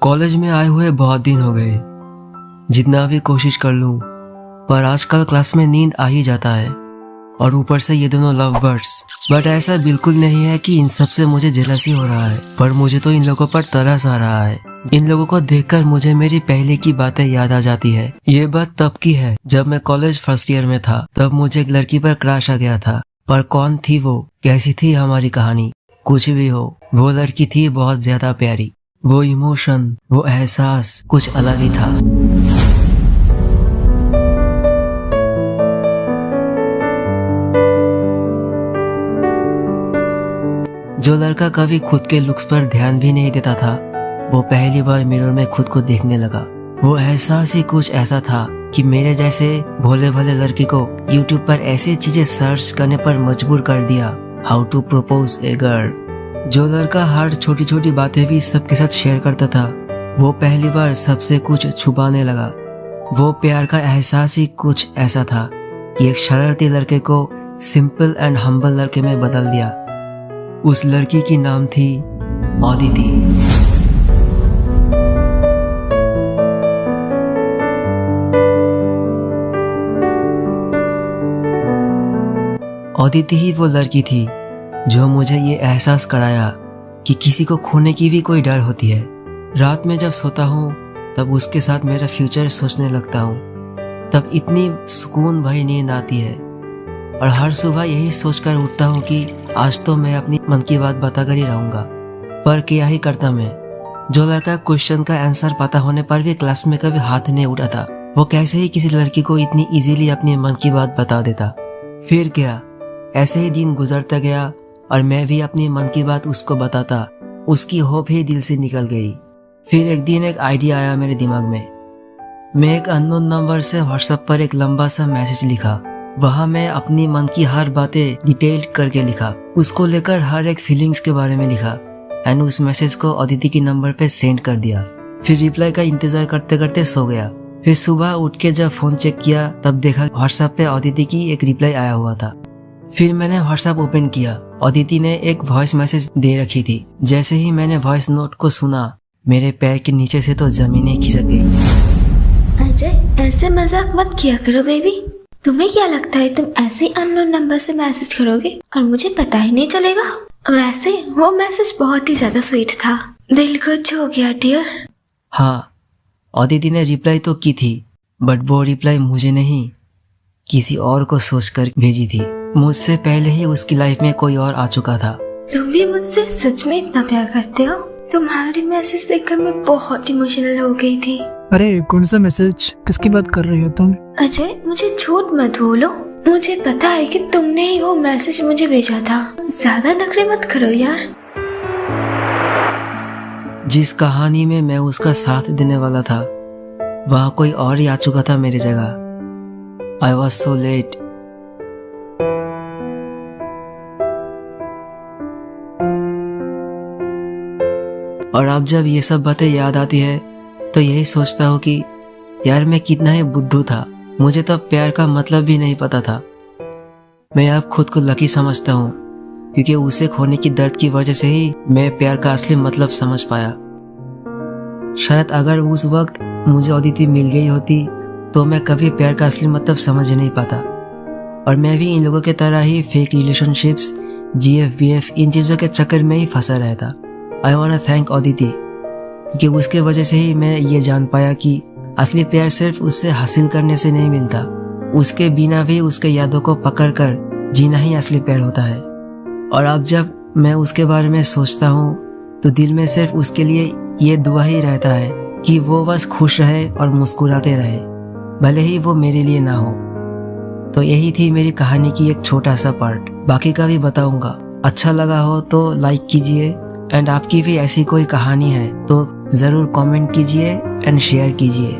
College में आए हुए बहुत दिन हो गए। जितना भी कोशिश कर लूं, पर आजकल क्लास में नींद आ ही जाता है, और ऊपर से ये दोनों लव बर्ड्स। बट ऐसा बिल्कुल नहीं है कि इन सब से मुझे जेलसी हो रहा है, पर मुझे तो इन लोगों पर तरस आ रहा है। इन लोगों को देखकर मुझे मेरी पहले की बातें याद आ जाती है। ये बात तब की है जब मैं कॉलेज फर्स्ट ईयर में था। तब मुझे एक लड़की पर क्रश आ गया था, पर कौन थी वो, कैसी थी हमारी कहानी, कुछ भी हो, वो लड़की थी बहुत ज्यादा प्यारी। वो इमोशन, वो एहसास कुछ अलग ही था। जो लड़का कभी खुद के लुक्स पर ध्यान भी नहीं देता था, वो पहली बार मिरर में खुद को देखने लगा। वो एहसास ही कुछ ऐसा था कि मेरे जैसे भोले भाले लड़के को YouTube पर ऐसी चीजें सर्च करने पर मजबूर कर दिया। How to propose a girl. जो लड़का हर छोटी छोटी बातें भी सबके साथ शेयर करता था, वो पहली बार सबसे कुछ छुपाने लगा। वो प्यार का एहसास ही कुछ ऐसा था कि एक शरारती लड़के को सिंपल एंड हम्बल लड़के में बदल दिया। उस लड़की की नाम थी अदिति। अदिति ही वो लड़की थी जो मुझे ये एहसास कराया कि किसी को खोने की भी कोई डर होती है। रात में जब सोता हूँ तब उसके साथ मेरा फ्यूचर सोचने लगता हूँ। तब इतनी सुकून भरी नींद आती है, और हर सुबह यही सोचकर उठता हूँ कि आज तो मैं अपनी मन की बात बताकर ही रहूंगा। पर क्या ही करता मैं। जो लड़का क्वेश्चन का आंसर पता होने पर भी क्लास में कभी हाथ नहीं उठाता, वो कैसे ही किसी लड़की को इतनी इजीली अपनी मन की बात बता देता। फिर क्या, ऐसे ही दिन गुजरता गया और मैं भी अपनी मन की बात उसको बताता। उसकी होप ही दिल से निकल गई। फिर एक दिन एक आइडिया आया मेरे दिमाग में। मैं एक अननोन नंबर से व्हाट्सएप पर एक लंबा सा मैसेज लिखा। वहाँ मैं अपनी मन की हर बातें डिटेल करके लिखा। उसको लेकर हर एक फीलिंग्स के बारे में लिखा, एंड उस मैसेज को अदिति की नंबर पे सेंड कर दिया। फिर रिप्लाई का इंतजार करते करते सो गया। फिर सुबह उठ के जब फोन चेक किया तब देखा व्हाट्सएप पे अदिति की एक रिप्लाई आया हुआ था। फिर मैंने व्हाट्सएप ओपन किया। अदिति ने एक वॉइस मैसेज दे रखी थी। जैसे ही मैंने वॉइस नोट को सुना, मेरे पैर के नीचे से तो जमीनें खिसक गई। अजय, ऐसे मजाक मत किया करो बेबी। तुम्हें क्या लगता है तुम ऐसे अननोन नंबर से मैसेज करोगे और मुझे पता ही नहीं चलेगा? वैसे वो मैसेज बहुत ही ज्यादा स्वीट था। दिल को छू गया डियर। हाँ, अदिति ने रिप्लाई तो की थी, बट वो रिप्लाई मुझे नहीं, किसी और को सोचकर भेजी थी। मुझसे पहले ही उसकी लाइफ में कोई और आ चुका था। तुम भी मुझसे सच में इतना प्यार करते हो? तुम्हारी मैसेज देखकर मैं बहुत इमोशनल हो गई थी। अरे कौन सा मैसेज, किसकी बात कर रही हो तुम? अजय, मुझे झूठ मत बोलो। मुझे पता है कि तुमने ही वो मैसेज मुझे भेजा था। ज्यादा नखरे मत करो यार। जिस कहानी में मैं उसका साथ देने वाला था, वहाँ कोई और ही आ चुका था मेरी जगह। I was so let. और अब जब ये सब बातें याद आती है तो यही सोचता हूँ कि यार मैं कितना ही बुद्धू था। मुझे तब प्यार का मतलब भी नहीं पता था। मैं अब खुद को लकी समझता हूँ, क्योंकि उसे खोने की दर्द की वजह से ही मैं प्यार का असली मतलब समझ पाया। शायद अगर उस वक्त मुझे अदिति मिल गई होती तो मैं कभी प्यार का असली मतलब समझ नहीं पाता, और मैं भी इन लोगों के तरह ही फेक रिलेशनशिप्स, GF-BF इन चीज़ों के चक्कर में ही फंसा रहता। I want to thank Aditi, क्योंकि उसके वजह से ही मैं ये जान पाया कि असली प्यार सिर्फ उससे हासिल करने से नहीं मिलता। उसके बिना भी उसके यादों को पकड़कर जीना ही असली प्यार होता है। और अब जब मैं उसके बारे में सोचता हूँ तो दिल में सिर्फ उसके लिए ये दुआ ही रहता है कि वो बस खुश रहे और मुस्कुराते रहे, भले ही वो मेरे लिए ना हो। तो यही थी मेरी कहानी की एक छोटा सा पार्ट। बाकी का भी बताऊंगा। अच्छा लगा हो तो लाइक कीजिए, एंड आपकी भी ऐसी कोई कहानी है तो जरूर कमेंट कीजिए एंड शेयर कीजिए।